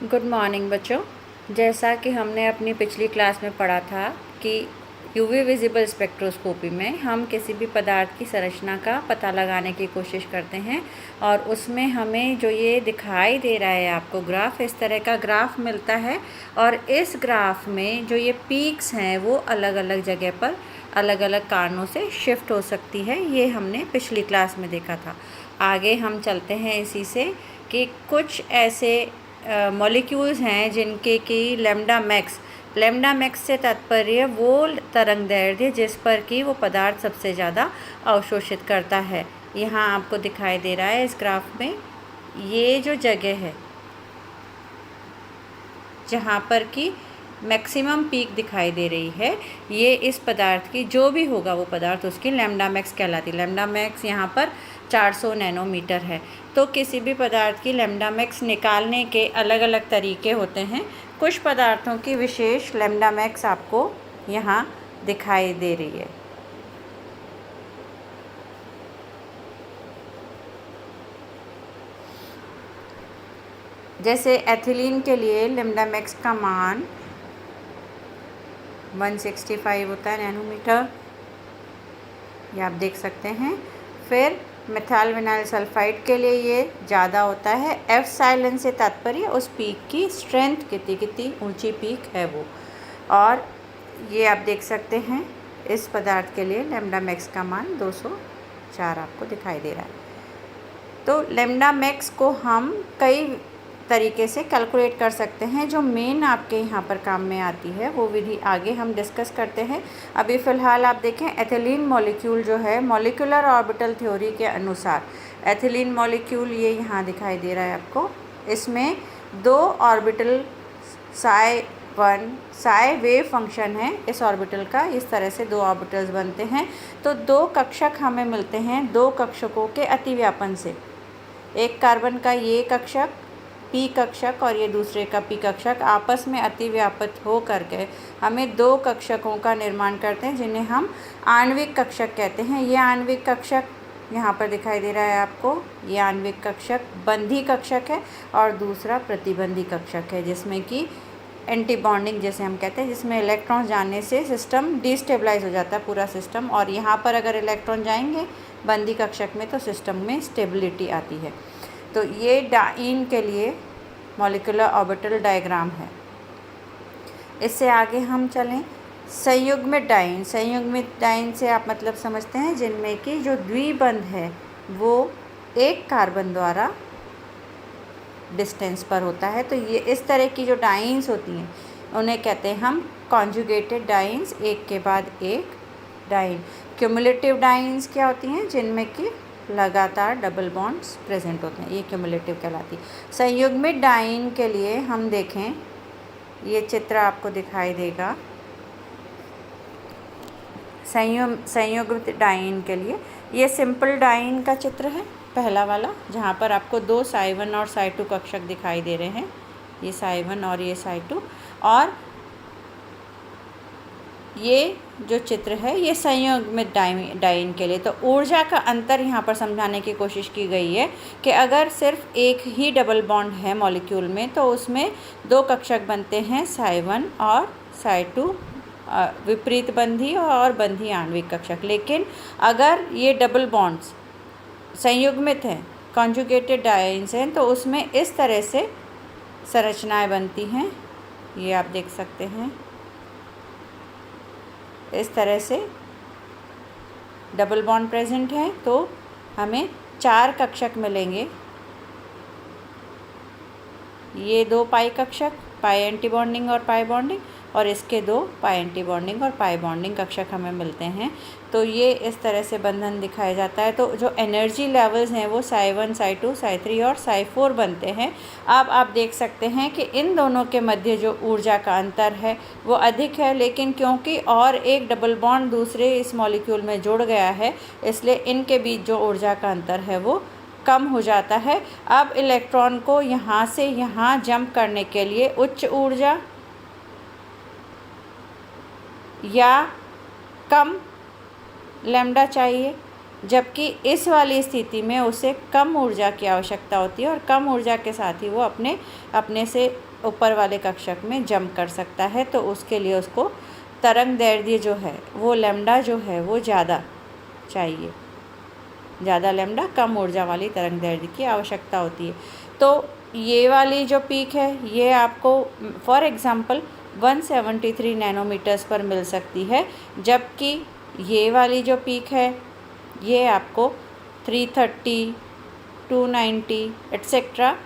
Good morning बच्चों। जैसा कि हमने अपनी पिछली क्लास में पढ़ा था कि यूवी विजिबल स्पेक्ट्रोस्कोपी में हम किसी भी पदार्थ की संरचना का पता लगाने की कोशिश करते हैं और उसमें हमें जो ये दिखाई दे रहा है आपको ग्राफ, इस तरह का ग्राफ मिलता है। और इस ग्राफ में जो ये पीक्स हैं वो अलग अलग जगह पर अलग अलग कारणों से शिफ्ट हो सकती है। ये हमने पिछली क्लास में देखा था। आगे हम चलते हैं इसी से कि कुछ ऐसे मॉलिक्यूल्स हैं जिनके कि लैम्डा मैक्स से तात्पर्य वो तरंग दैर्ध्य जिस पर कि वो पदार्थ सबसे ज़्यादा अवशोषित करता है। यहाँ आपको दिखाई दे रहा है इस ग्राफ में ये जो जगह है जहाँ पर कि मैक्सिमम पीक दिखाई दे रही है, ये इस पदार्थ की जो भी होगा वो पदार्थ उसकी लैम्डा मैक्स कहलाती है। लैम्डा मैक्स यहाँ पर 400 नैनोमीटर है। तो किसी भी पदार्थ की लैम्डा मैक्स निकालने के अलग अलग तरीके होते हैं। कुछ पदार्थों की विशेष लैम्डा मैक्स आपको यहाँ दिखाई दे रही है। जैसे एथिलीन के लिए लैम्डा मैक्स का मान 165 होता है नैनोमीटर, ये आप देख सकते हैं। फिर मेथाइल विनाइल सल्फाइड के लिए ये ज़्यादा होता है। एप्सिलॉन से तात्पर्य उस पीक की स्ट्रेंथ, कितनी ऊंची पीक है वो। और ये आप देख सकते हैं इस पदार्थ के लिए लैम्डा मैक्स का मान 204 आपको दिखाई दे रहा है। तो लैम्डा मैक्स को हम कई तरीके से कैलकुलेट कर सकते हैं। जो मेन आपके यहाँ पर काम में आती है वो विधि आगे हम डिस्कस करते हैं। अभी फ़िलहाल आप देखें एथिलीन मॉलिक्यूल जो है, मॉलिक्यूलर ऑर्बिटल थ्योरी के अनुसार एथिलीन मॉलिक्यूल ये यहाँ दिखाई दे रहा है आपको। इसमें 2 ऑर्बिटल साई वेव फंक्शन है इस ऑर्बिटल का। इस तरह से 2 ऑर्बिटल्स बनते हैं। तो 2 कक्षक हमें मिलते हैं 2 कक्षकों के अतिव्यापन से। एक कार्बन का ये कक्षक पी कक्षक और ये दूसरे का पी कक्षक आपस में अतिव्यापित हो करके हमें 2 कक्षकों का निर्माण करते हैं जिन्हें हम आणविक कक्षक कहते हैं। ये आणविक कक्षक यहाँ पर दिखाई दे रहा है आपको। ये आणविक कक्षक बंधी कक्षक है और दूसरा प्रतिबंधी कक्षक है जिसमें कि एंटी बॉन्डिंग जैसे हम कहते हैं, जिसमें इलेक्ट्रॉन जाने से सिस्टम डिस्टेबलाइज हो जाता है पूरा सिस्टम। और यहाँ पर अगर इलेक्ट्रॉन जाएंगे बंधी कक्षक में तो सिस्टम में स्टेबिलिटी आती है। तो ये डाइन के लिए मॉलिक्यूलर ऑर्बिटल डायग्राम है। इससे आगे हम चलें संयुग्मित डाइन से आप मतलब समझते हैं जिनमें कि जो द्विबंध है वो एक कार्बन द्वारा डिस्टेंस पर होता है। तो ये इस तरह की जो डाइन्स होती हैं उन्हें कहते हैं हम कॉन्जुगेटेड डाइन्स, एक के बाद एक डाइन। क्यूमुलेटिव डाइन्स क्या होती हैं? जिनमें कि लगातार डबल बॉन्ड्स प्रेजेंट होते हैं, ये क्यूमुलेटिव कहलाती है। संयुग्मित डाइन के लिए हम देखें, ये चित्र आपको दिखाई देगा। संयुग्मित डाइन के लिए ये सिंपल डाइन का चित्र है पहला वाला, जहाँ पर आपको 2 साई1 और साई2 कक्षक दिखाई दे रहे हैं। ये साई1 और ये साई2। और ये जो चित्र है ये संयुग्मित डाइन के लिए। तो ऊर्जा का अंतर यहाँ पर समझाने की कोशिश की गई है कि अगर सिर्फ एक ही डबल बॉन्ड है मॉलिक्यूल में तो उसमें 2 कक्षक बनते हैं साई1 और साई2, विपरीत बंधी और बंधी आणविक कक्षक। लेकिन अगर ये डबल बॉन्ड्स संयुग्मित हैं, कॉन्जुगेटेड डाइन्स हैं, तो उसमें इस तरह से संरचनाएं बनती हैं। ये आप देख सकते हैं इस तरह से डबल बॉन्ड प्रेजेंट है तो हमें 4 कक्षक मिलेंगे। ये 2 पाई कक्षक, पाई एंटी बॉन्डिंग और पाई बॉन्डिंग, और इसके 2 पाई एंटी बॉन्डिंग और पाई बॉन्डिंग कक्षक हमें मिलते हैं। तो ये इस तरह से बंधन दिखाया जाता है। तो जो एनर्जी लेवल्स हैं वो साई1, साई2, साई3 और साई4 बनते हैं। अब आप देख सकते हैं कि इन दोनों के मध्य जो ऊर्जा का अंतर है वो अधिक है, लेकिन क्योंकि और एक डबल बॉन्ड दूसरे इस मॉलिक्यूल में जुड़ गया है इसलिए इनके बीच जो ऊर्जा का अंतर है वो कम हो जाता है। अब इलेक्ट्रॉन को यहाँ से यहाँ जंप करने के लिए उच्च ऊर्जा या कम लैम्डा चाहिए। जबकि इस वाली स्थिति में उसे कम ऊर्जा की आवश्यकता होती है और कम ऊर्जा के साथ ही वो अपने से ऊपर वाले कक्षक में जंप कर सकता है। तो उसके लिए उसको तरंग दैर्ध्य जो है वो लैम्डा जो है वो ज़्यादा चाहिए, ज़्यादा लैम्डा कम ऊर्जा वाली तरंग दैर्ध्य की आवश्यकता होती है। तो ये वाली जो पीक है ये आपको फॉर एग्ज़ाम्पल 173 नैनोमीटर्स पर मिल सकती है, जबकि ये वाली जो पीक है ये आपको 330, 290 एट्सेट्रा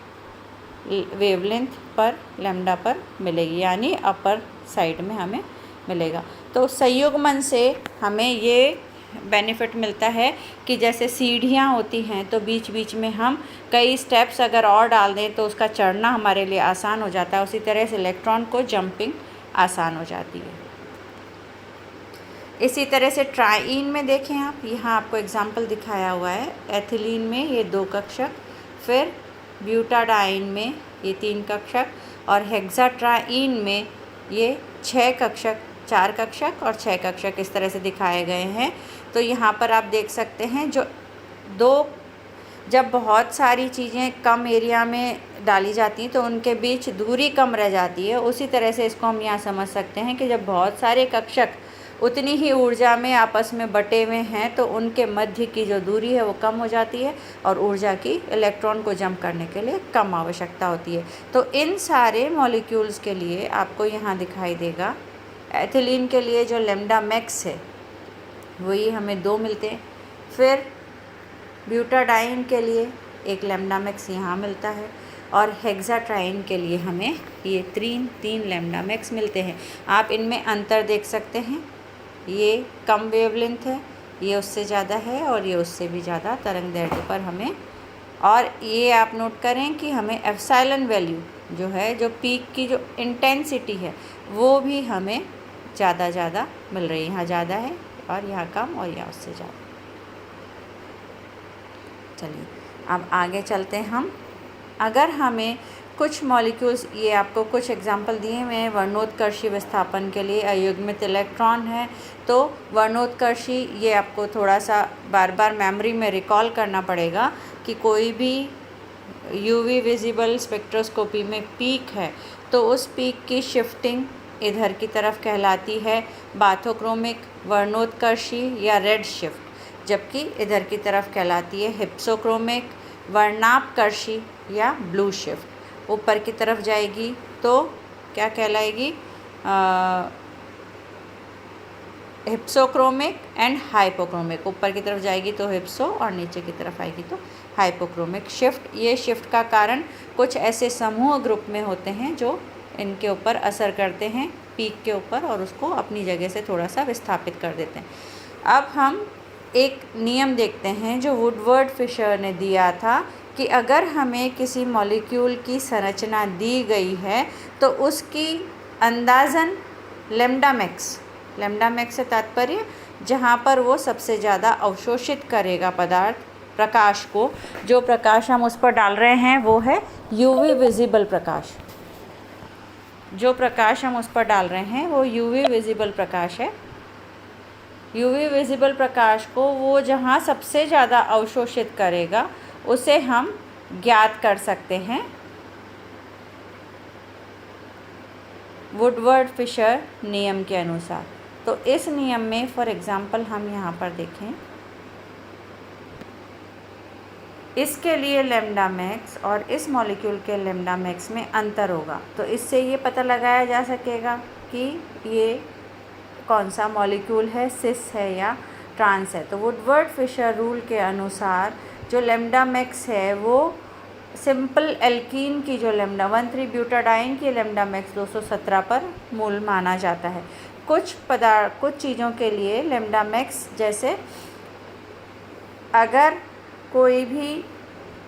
वेवलेंथ पर लैम्डा पर मिलेगी, यानी अपर साइड में हमें मिलेगा। तो संयुग्मन से हमें ये बेनिफिट मिलता है कि जैसे सीढ़ियाँ होती हैं तो बीच बीच में हम कई स्टेप्स अगर और डाल दें तो उसका चढ़ना हमारे लिए आसान हो जाता है, उसी तरह से इलेक्ट्रॉन को जंपिंग आसान हो जाती है। इसी तरह से ट्राईन में देखें आप, यहाँ आपको एग्जांपल दिखाया हुआ है। एथिलीन में ये 2 कक्षक, फिर ब्यूटाडाइन में ये 3 कक्षक और हेक्साट्राईन में ये 6 कक्षक, 4 कक्षक और 6 कक्षक इस तरह से दिखाए गए हैं। तो यहाँ पर आप देख सकते हैं जब बहुत सारी चीज़ें कम एरिया में डाली जाती हैं तो उनके बीच दूरी कम रह जाती है। उसी तरह से इसको हम यहाँ समझ सकते हैं कि जब बहुत सारे कक्षक उतनी ही ऊर्जा में आपस में बटे हुए हैं तो उनके मध्य की जो दूरी है वो कम हो जाती है और ऊर्जा की इलेक्ट्रॉन को जंप करने के लिए कम आवश्यकता होती है। तो इन सारे मॉलिक्यूल्स के लिए आपको यहाँ दिखाई देगा, एथिलीन के लिए जो लैम्डा मैक्स है वही हमें 2 मिलते हैं, फिर ब्यूटाडाइन के लिए एक लैम्डा मैक्स यहाँ मिलता है और हेक्साट्राइन के लिए हमें ये 3 लैम्डा मैक्स मिलते हैं। आप इनमें अंतर देख सकते हैं, ये कम वेवलेंथ है, ये उससे ज़्यादा है और ये उससे भी ज़्यादा तरंग दैर्ध्य पर हमें। और ये आप नोट करें कि हमें एप्सिलॉन वैल्यू जो है, जो पीक की जो इंटेंसिटी है वो भी हमें ज़्यादा मिल रही है। यहाँ ज़्यादा है और यहाँ कम और यहाँ उससे ज़्यादा। चलिए अब आगे चलते हैं हम। अगर हमें कुछ मॉलिक्यूल्स, ये आपको कुछ एग्जांपल दिए हुए हैं वर्णोत्कर्षी विस्थापन के लिए। अयुग्मित इलेक्ट्रॉन है तो वर्णोत्कर्षी, ये आपको थोड़ा सा बार बार मेमोरी में रिकॉल करना पड़ेगा कि कोई भी यूवी विजिबल स्पेक्ट्रोस्कोपी में पीक है तो उस पीक की शिफ्टिंग इधर की तरफ कहलाती है बाथोक्रोमिक वर्णोत्कर्षी या रेड शिफ्ट, जबकि इधर की तरफ कहलाती है हिप्सोक्रोमिक वर्णापकर्षी या ब्लू शिफ्ट। ऊपर की तरफ जाएगी तो क्या कहलाएगी, हिप्सोक्रोमिक एंड हाइपोक्रोमिक। ऊपर की तरफ जाएगी तो हिप्सो और नीचे की तरफ आएगी तो हाइपोक्रोमिक शिफ्ट। ये शिफ्ट का कारण कुछ ऐसे समूह ग्रुप में होते हैं जो इनके ऊपर असर करते हैं पीक के ऊपर और उसको अपनी जगह से थोड़ा सा विस्थापित कर देते हैं। अब हम एक नियम देखते हैं जो वुडवर्ड फिशर ने दिया था कि अगर हमें किसी मॉलिक्यूल की संरचना दी गई है तो उसकी अंदाज़न लैम्डा मैक्स से तात्पर्य जहाँ पर वो सबसे ज़्यादा अवशोषित करेगा पदार्थ, प्रकाश को। जो प्रकाश हम उस पर डाल रहे हैं वो है यूवी विजिबल प्रकाश। जो प्रकाश हम उस पर डाल रहे हैं वो यूवी विजिबल प्रकाश है। यूवी विजिबल प्रकाश को वो जहाँ सबसे ज़्यादा अवशोषित करेगा उसे हम ज्ञात कर सकते हैं वुडवर्ड फिशर नियम के अनुसार। तो इस नियम में फॉर एग्ज़ाम्पल हम यहाँ पर देखें, इसके लिए लैम्डा मैक्स और इस मॉलिक्यूल के लैम्डा मैक्स में अंतर होगा। तो इससे ये पता लगाया जा सकेगा कि ये कौन सा मॉलिक्यूल है, सिस है या ट्रांस है। तो वुडवर्ड फिशर रूल के अनुसार जो लैम्डा मैक्स है वो सिंपल एल्कीन की जो लैम्डा 1,3 ब्यूटाडाइन की लैम्डा मैक्स 217 पर मूल माना जाता है। कुछ चीज़ों के लिए लैम्डा मैक्स, जैसे अगर कोई भी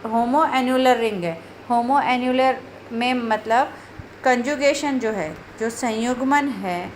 होमो एन्युलर रिंग है, होमो एन्युलर में मतलब कंजुगेशन जो है, जो संयुग्मन है,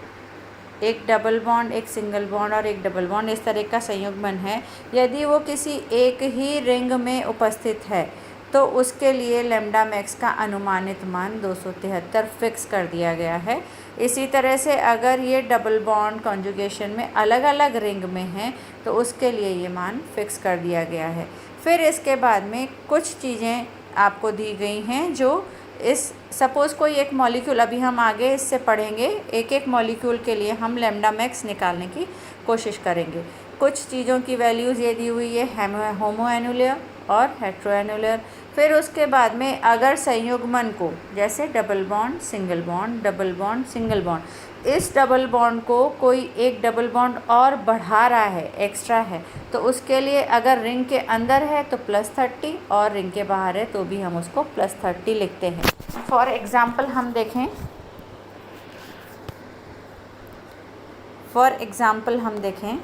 एक डबल बॉन्ड, एक सिंगल बॉन्ड और एक डबल बॉन्ड, इस तरह का संयुग्मन है, यदि वो किसी एक ही रिंग में उपस्थित है तो उसके लिए लैम्डा मैक्स का अनुमानित मान 273 फिक्स कर दिया गया है। इसी तरह से अगर ये डबल बॉन्ड कॉन्जुगेशन में अलग अलग रिंग में हैं तो उसके लिए ये मान फिक्स कर दिया गया है। फिर इसके बाद में कुछ चीज़ें आपको दी गई हैं जो इस सपोज़ कोई एक मॉलिक्यूल, अभी हम आगे इससे पढ़ेंगे, एक एक मॉलिक्यूल के लिए हम लैम्डा मैक्स निकालने की कोशिश करेंगे। कुछ चीज़ों की वैल्यूज़ ये दी हुई है होमो एनुलर और हेट्रो एनुलर। फिर उसके बाद में अगर संयुग्मन को, जैसे double bond single bond, double bond single bond, इस डबल बॉन्ड को कोई एक डबल बॉन्ड और बढ़ा रहा है, एक्स्ट्रा है, तो उसके लिए अगर रिंग के अंदर है तो +30 और रिंग के बाहर है तो भी हम उसको +30 लिखते हैं। फॉर एग्ज़ाम्पल हम देखें,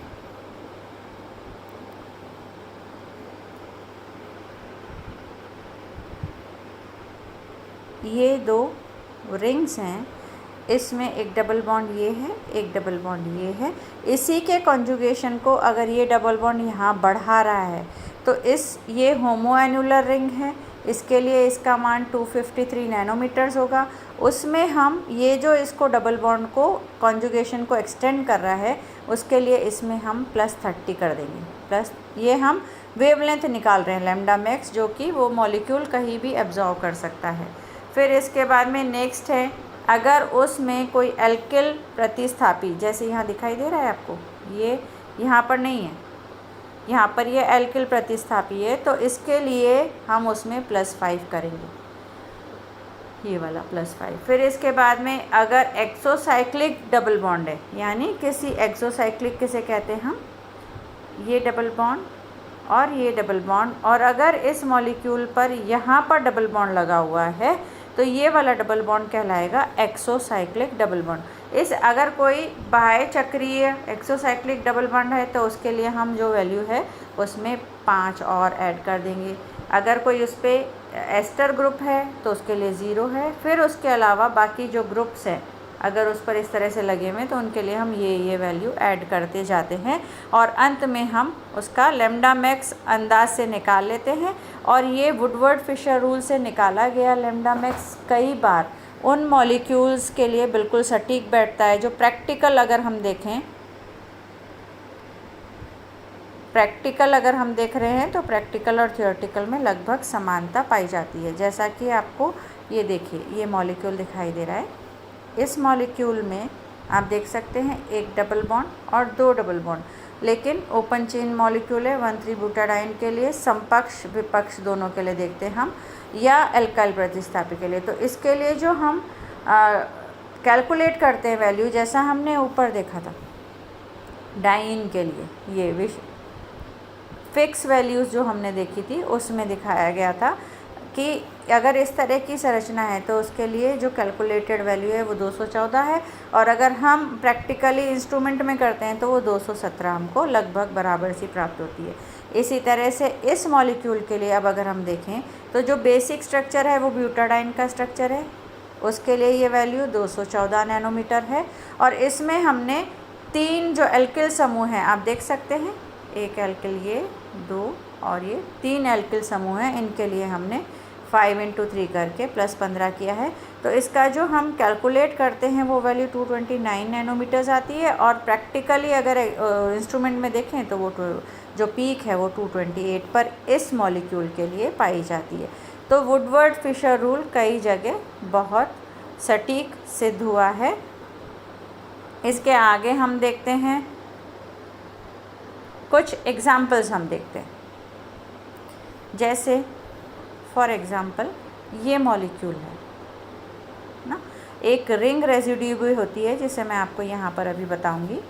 ये 2 रिंग्स हैं, इसमें एक डबल बॉन्ड ये है, एक डबल बॉन्ड ये है। इसी के कॉन्जुगेशन को अगर ये डबल बॉन्ड यहाँ बढ़ा रहा है तो ये होमो एनुलर रिंग है, इसके लिए इसका मान 253 नैनोमीटर्स होगा। उसमें हम ये जो इसको डबल बॉन्ड को कॉन्जुगेशन को एक्सटेंड कर रहा है उसके लिए इसमें हम +30 कर देंगे। प्लस ये हम वेवलेंथ निकाल रहे हैं लैम्डा मैक्स, जो कि वो मॉलिक्यूल कहीं भी एब्जॉर्व कर सकता है। फिर इसके बाद में नेक्स्ट है, अगर उसमें कोई एल्किल प्रतिस्थापी, जैसे यहाँ दिखाई दे रहा है आपको, ये यहाँ पर नहीं है, यहाँ पर ये एल्किल प्रतिस्थापी है, तो इसके लिए हम उसमें +5 करेंगे, ये वाला +5। फिर इसके बाद में अगर एक्सोसाइक्लिक डबल बॉन्ड है, यानी किसी एक्सोसाइक्लिक किसे कहते हैं हम, ये डबल बॉन्ड और ये डबल बॉन्ड, और अगर इस मॉलिक्यूल पर यहाँ पर डबल बॉन्ड लगा हुआ है तो ये वाला डबल बॉन्ड कहलाएगा एक्सोसाइक्लिक डबल बॉन्ड। इस अगर कोई बाह्य चक्रीय एक्सोसाइक्लिक डबल बॉन्ड है तो उसके लिए हम जो वैल्यू है उसमें 5 और ऐड कर देंगे। अगर कोई उस पर एस्टर ग्रुप है तो उसके लिए 0 है। फिर उसके अलावा बाकी जो ग्रुप्स हैं अगर उस पर इस तरह से लगे हुए तो उनके लिए हम ये वैल्यू ऐड करते जाते हैं और अंत में हम उसका लैम्डा मैक्स अंदाज से निकाल लेते हैं। और ये वुडवर्ड फिशर रूल से निकाला गया लैम्डा मैक्स कई बार उन मॉलिक्यूल्स के लिए बिल्कुल सटीक बैठता है जो प्रैक्टिकल अगर हम देखें, अगर हम देख रहे हैं तो प्रैक्टिकल और थियोरेटिकल में लगभग समानता पाई जाती है। जैसा कि आपको ये देखिए, ये मॉलिक्यूल दिखाई दे रहा है, इस मॉलिक्यूल में आप देख सकते हैं एक डबल बॉन्ड और 2 डबल बॉन्ड, लेकिन ओपन चेन मॉलिक्यूल है 1,3-ब्यूटाडाइन के लिए, समपक्ष विपक्ष दोनों के लिए देखते हैं हम, या एल्काइल प्रतिस्थापी के लिए। तो इसके लिए जो हम कैलकुलेट करते हैं वैल्यू, जैसा हमने ऊपर देखा था डाइन के लिए, ये फिक्स वैल्यूज़ जो हमने देखी थी उसमें दिखाया गया था कि अगर इस तरह की संरचना है तो उसके लिए जो कैलकुलेटेड वैल्यू है वो 214 है, और अगर हम प्रैक्टिकली इंस्ट्रूमेंट में करते हैं तो वो 217 हमको लगभग बराबर सी प्राप्त होती है। इसी तरह से इस मॉलिक्यूल के लिए अब अगर हम देखें तो जो बेसिक स्ट्रक्चर है वो ब्यूटाडाइन का स्ट्रक्चर है, उसके लिए ये वैल्यू 214 नैनोमीटर है। और इसमें हमने 3 जो एल्किल समूह हैं आप देख सकते हैं, एक एल्किल ये, 2 और ये 3 एल्किल समूह हैं, इनके लिए हमने 5 × 3 करके +15 किया है। तो इसका जो हम कैलकुलेट करते हैं वो वैल्यू 229 नैनोमीटर्स आती है, और प्रैक्टिकली अगर इंस्ट्रूमेंट में देखें तो वो जो पीक है वो 228 पर इस मॉलिक्यूल के लिए पाई जाती है। तो वुडवर्ड फिशर रूल कई जगह बहुत सटीक सिद्ध हुआ है। इसके आगे हम देखते हैं कुछ एग्जाम्पल्स हम देखते हैं, जैसे फॉर एग्ज़ाम्पल ये मॉलिक्यूल है ना, एक रिंग रेजिड्यू भी होती है जिसे मैं आपको यहाँ पर अभी बताऊँगी।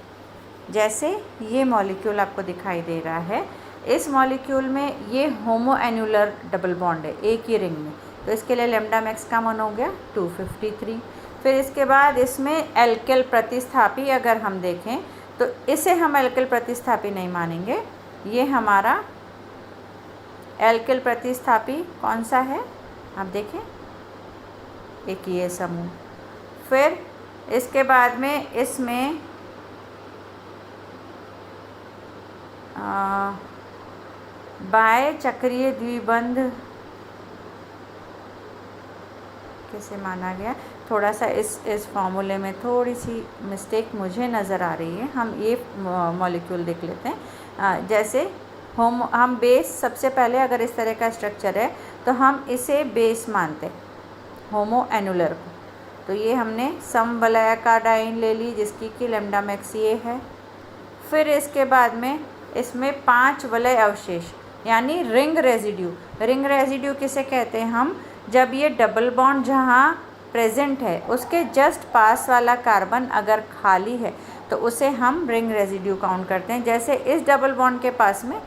जैसे ये मॉलिक्यूल आपको दिखाई दे रहा है, इस मॉलिक्यूल में ये होमो एनुलर डबल बॉन्ड है एक ही रिंग में, तो इसके लिए लैम्डा मैक्स का मान हो गया 253। फिर इसके बाद इसमें एल्किल प्रतिस्थापी अगर हम देखें तो इसे हम एल्किल प्रतिस्थापी नहीं मानेंगे। ये हमारा एल्किल प्रतिस्थापी कौन सा है आप देखें, एक ये समूह। फिर इसके बाद में इसमें बाह्य चक्रीय द्विबंध कैसे माना गया। थोड़ा सा इस फॉर्मूले में थोड़ी सी मिस्टेक मुझे नज़र आ रही है। हम ये मॉलिक्यूल देख लेते हैं। जैसे हम बेस, सबसे पहले अगर इस तरह का स्ट्रक्चर है तो हम इसे बेस मानते हैं होमो एनुलर को। तो ये हमने समवलयाकार डाइन ले ली जिसकी कि लैम्डा मैक्स ये है। फिर इसके बाद में इसमें 5 वलय अवशेष यानी रिंग रेजिड्यू। रिंग रेजिड्यू किसे कहते हैं हम, जब ये डबल बॉन्ड जहाँ प्रेजेंट है उसके जस्ट पास वाला कार्बन अगर खाली है तो उसे हम रिंग रेजिड्यू काउंट करते हैं। जैसे इस डबल बॉन्ड के पास में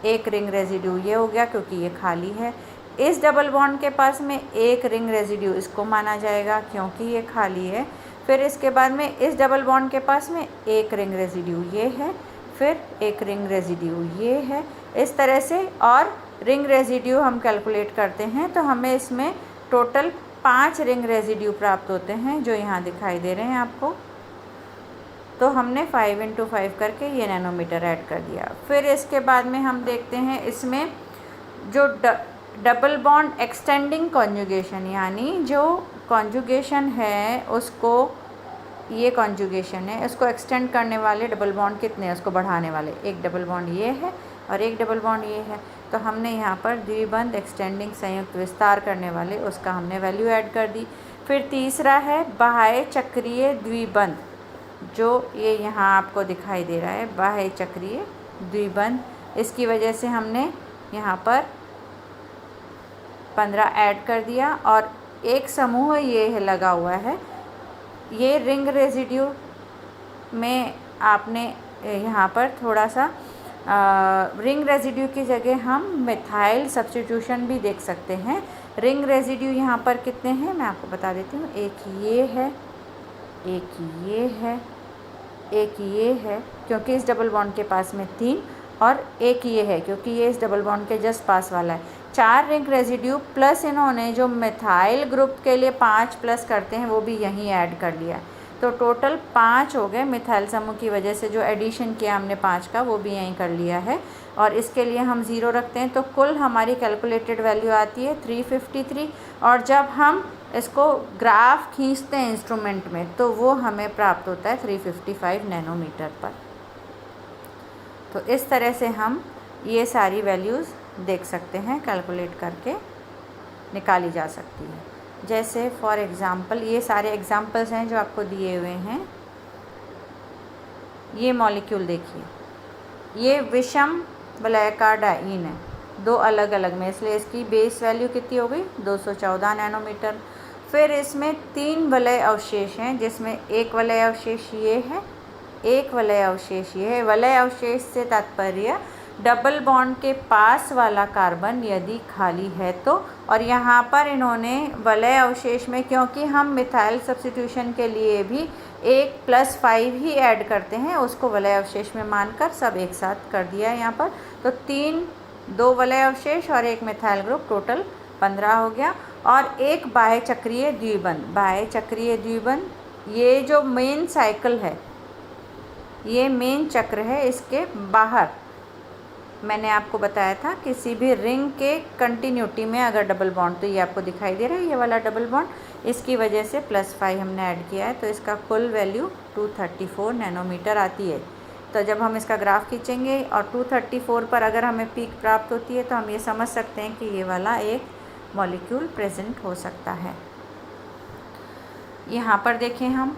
एक रिंग रेजिड्यू ये हो गया क्योंकि ये खाली है। इस डबल बॉन्ड के पास में एक रिंग रेजिड्यू इसको माना जाएगा क्योंकि ये खाली है। फिर इसके बाद में इस डबल बॉन्ड के पास में एक रिंग रेजिड्यू ये है, फिर एक रिंग रेजिड्यू ये है, इस तरह से। और रिंग रेजिड्यू हम कैलकुलेट करते हैं तो हमें इसमें टोटल 5 रिंग रेजिड्यू प्राप्त होते हैं जो यहाँ दिखाई दे रहे हैं आपको। तो हमने 5 × 5 करके ये नैनोमीटर ऐड कर दिया। फिर इसके बाद में हम देखते हैं इसमें जो डबल बॉन्ड एक्सटेंडिंग कॉन्जुगेशन, यानी जो कॉन्जुगेशन है उसको, ये कॉन्जुगेशन है उसको एक्सटेंड करने वाले डबल बॉन्ड कितने हैं, उसको बढ़ाने वाले। एक डबल बॉन्ड ये है और एक डबल बॉन्ड ये है। तो हमने यहाँ पर द्विबंध एक्सटेंडिंग संयुक्त विस्तार करने वाले उसका हमने वैल्यू ऐड कर दी। फिर तीसरा है बाह्य चक्रीय द्विबंध, जो ये यहाँ आपको दिखाई दे रहा है बाह्य चक्रीय द्विबंध। इसकी वजह से हमने यहाँ पर 15 ऐड कर दिया। और एक समूह ये है लगा हुआ है, ये रिंग रेजिड्यू में आपने यहाँ पर थोड़ा सा रिंग रेजिड्यू की जगह हम मिथाइल सब्स्टिट्यूशन भी देख सकते हैं। रिंग रेजिड्यू यहाँ पर कितने हैं मैं आपको बता देती हूँ। एक ये है, एक ये है, एक ये है क्योंकि इस डबल बॉन्ड के पास में 3, और एक ये है क्योंकि ये इस डबल बॉन्ड के जस्ट पास वाला है। 4 रिंग रेजिड्यू प्लस इन्होंने जो मिथाइल ग्रुप के लिए 5 प्लस करते हैं वो भी यहीं ऐड कर लिया। तो टोटल 5 हो गए। मिथाइल समूह की वजह से जो एडिशन किया हमने 5 का वो भी यहीं कर लिया है। और इसके लिए हम 0 रखते हैं तो कुल हमारी कैलकुलेटेड वैल्यू आती है 353। और जब हम इसको ग्राफ खींचते हैं इंस्ट्रूमेंट में तो वो हमें प्राप्त होता है 355 नैनोमीटर पर। तो इस तरह से हम ये सारी वैल्यूज़ देख सकते हैं, कैलकुलेट करके निकाली जा सकती है। जैसे फॉर एग्ज़ाम्पल ये सारे एग्ज़ाम्पल्स हैं जो आपको दिए हुए हैं। ये मॉलिक्यूल देखिए, ये विषम वलयाकार डाइन है, 2 अलग अलग में, इसलिए इसकी बेस वैल्यू कितनी हो गई 214 नैनोमीटर। फिर इसमें 3 वलय अवशेष हैं जिसमें एक वलय अवशेष ये है, एक वलय अवशेष ये है। वलय अवशेष से तात्पर्य डबल बॉन्ड के पास वाला कार्बन यदि खाली है तो। और यहाँ पर इन्होंने वलय अवशेष में, क्योंकि हम मिथाइल सब्स्टिट्यूशन के लिए भी 1 + 5 ही ऐड करते हैं, उसको वलय अवशेष में मानकर सब एक साथ कर दिया है यहाँ पर। तो 2 वलय अवशेष और एक मिथाइल ग्रुप, टोटल 15 हो गया। और एक बाह्य चक्रीय द्विबंध, बाह्य चक्रीय द्विबंध ये जो मेन साइकिल है, ये मेन चक्र है, इसके बाहर मैंने आपको बताया था किसी भी रिंग के कंटिन्यूटी में अगर डबल बॉन्ड, तो ये आपको दिखाई दे रहा है ये वाला डबल बॉन्ड, इसकी वजह से +5 हमने ऐड किया है। तो इसका कुल वैल्यू 234 नैनोमीटर आती है। तो जब हम इसका ग्राफ खींचेंगे और 234 पर अगर हमें पीक प्राप्त होती है तो हम ये समझ सकते हैं कि ये वाला एक मॉलिक्यूल प्रेजेंट हो सकता है। यहाँ पर देखें हम,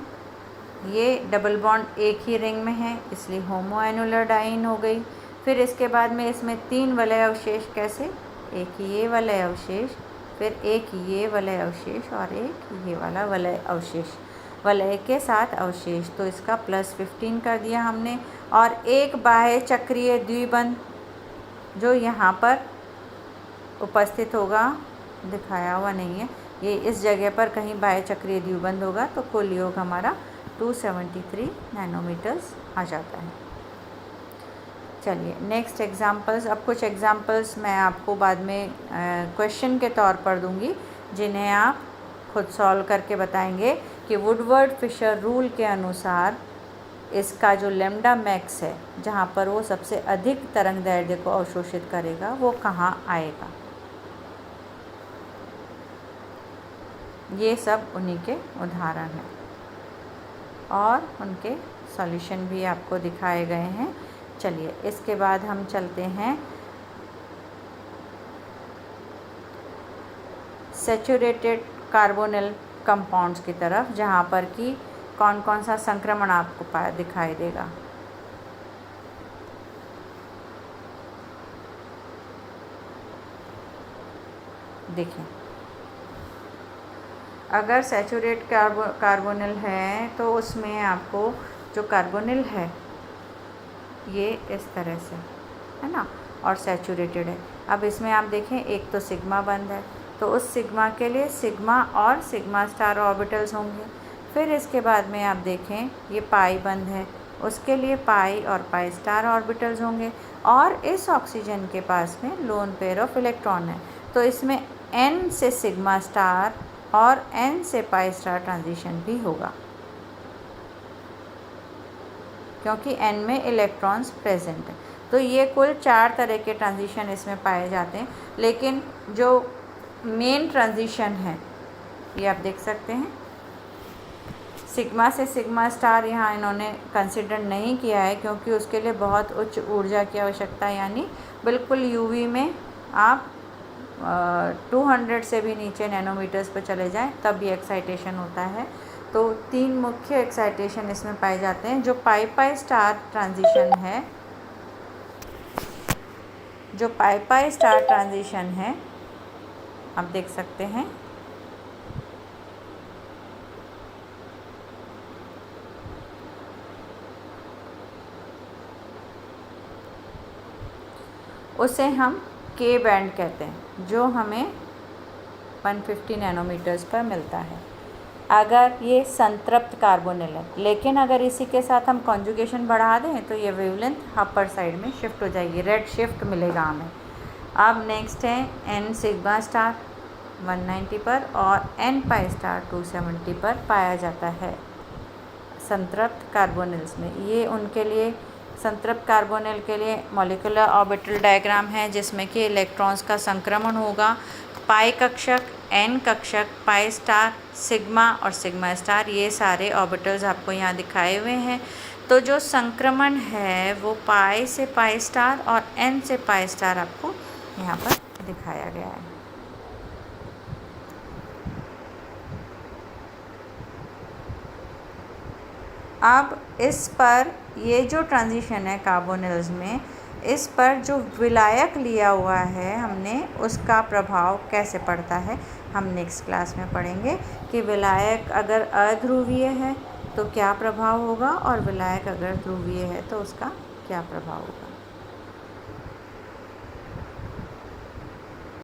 ये डबल बॉन्ड एक ही रिंग में है इसलिए होमो एनुलर डाइन हो गई। फिर इसके बाद में इसमें 3 वलय अवशेष, कैसे, एक ये वलय अवशेष, फिर एक ये वलय अवशेष और एक ये वाला वलय अवशेष, वलय के साथ अवशेष। तो इसका +15 कर दिया हमने। और एक बाह्य चक्रीय द्विबंध जो यहाँ पर उपस्थित होगा, दिखाया हुआ नहीं है, ये इस जगह पर कहीं बाह्य चक्रीय द्विबंध होगा। तो कुल योग हमारा 273 नैनोमीटर्स आ जाता है। चलिए नेक्स्ट एग्जांपल्स। अब कुछ एग्जांपल्स मैं आपको बाद में क्वेश्चन के तौर पर दूंगी जिन्हें आप खुद सॉल्व करके बताएंगे कि वुडवर्ड फिशर रूल के अनुसार इसका जो लैम्डा मैक्स है, जहाँ पर वो सबसे अधिक तरंग दैर्ध्य को अवशोषित करेगा, वो कहाँ आएगा। ये सब उन्हीं के उदाहरण हैं और उनके सॉल्यूशन भी आपको दिखाए गए हैं। चलिए इसके बाद हम चलते हैं सैचुरेटेड कार्बोनिल कंपाउंड्स की तरफ, जहाँ पर कि कौन कौन सा संक्रमण आपको दिखाई देगा। देखिए, अगर सैचुरेट कार्बोनिल है तो उसमें आपको जो कार्बोनिल है ये इस तरह से है ना, और सैचुरेटेड है। अब इसमें आप देखें, एक तो सिग्मा बंद है, तो उस सिग्मा के लिए सिग्मा और सिग्मा स्टार ऑर्बिटल्स होंगे। फिर इसके बाद में आप देखें ये पाई बंद है, उसके लिए पाई और पाई स्टार ऑर्बिटल्स होंगे। और इस ऑक्सीजन के पास में लोन पेयर ऑफ इलेक्ट्रॉन है, तो इसमें n से सिग्मा स्टार और n से पाई स्टार ट्रांजिशन भी होगा, क्योंकि n में इलेक्ट्रॉन्स प्रेजेंट है। तो ये कुल 4 तरह के ट्रांजिशन इसमें पाए जाते हैं, लेकिन जो मेन ट्रांजिशन है ये आप देख सकते हैं, सिग्मा से सिग्मा स्टार यहाँ इन्होंने कंसिडर नहीं किया है, क्योंकि उसके लिए बहुत उच्च ऊर्जा की आवश्यकता है, यानी बिल्कुल यूवी में आप 200 से भी नीचे नैनोमीटर्स पर चले जाएं तब ये एक्साइटेशन होता है। तो 3 मुख्य एक्साइटेशन इसमें पाए जाते हैं। जो पाई पाई स्टार ट्रांजिशन है, जो पाई पाई स्टार ट्रांजिशन है आप देख सकते हैं, उसे हम के बैंड कहते हैं, जो हमें 150 नैनोमीटर्स पर मिलता है अगर ये संतृप्त कार्बोनिल है। लेकिन अगर इसी के साथ हम कॉन्जुगेशन बढ़ा दें तो ये वेवलेंथ अपर साइड में शिफ्ट हो जाएगी, रेड शिफ्ट मिलेगा हमें। अब नेक्स्ट है n सिग्मा स्टार 190 पर और n पाई स्टार 270 पर पाया जाता है संतृप्त कार्बोनिल्स में। ये उनके लिए, संतृप्त कार्बोनिल के लिए मॉलिक्यूलर ऑर्बिटल डायग्राम है, जिसमें कि इलेक्ट्रॉन्स का संक्रमण होगा। पाई कक्षक, n कक्षक, पाई स्टार, सिग्मा और सिग्मा स्टार, ये सारे ऑर्बिटल्स आपको यहाँ दिखाए हुए हैं। तो जो संक्रमण है वो पाई से पाई स्टार और n से पाई स्टार आपको यहाँ पर दिखाया गया है। अब इस पर ये जो ट्रांजिशन है कार्बोनिल्स में, इस पर जो विलायक लिया हुआ है हमने, उसका प्रभाव कैसे पड़ता है हम नेक्स्ट क्लास में पढ़ेंगे कि विलायक अगर अध्रुवीय है तो क्या प्रभाव होगा और विलायक अगर ध्रुवीय है तो उसका क्या प्रभाव होगा।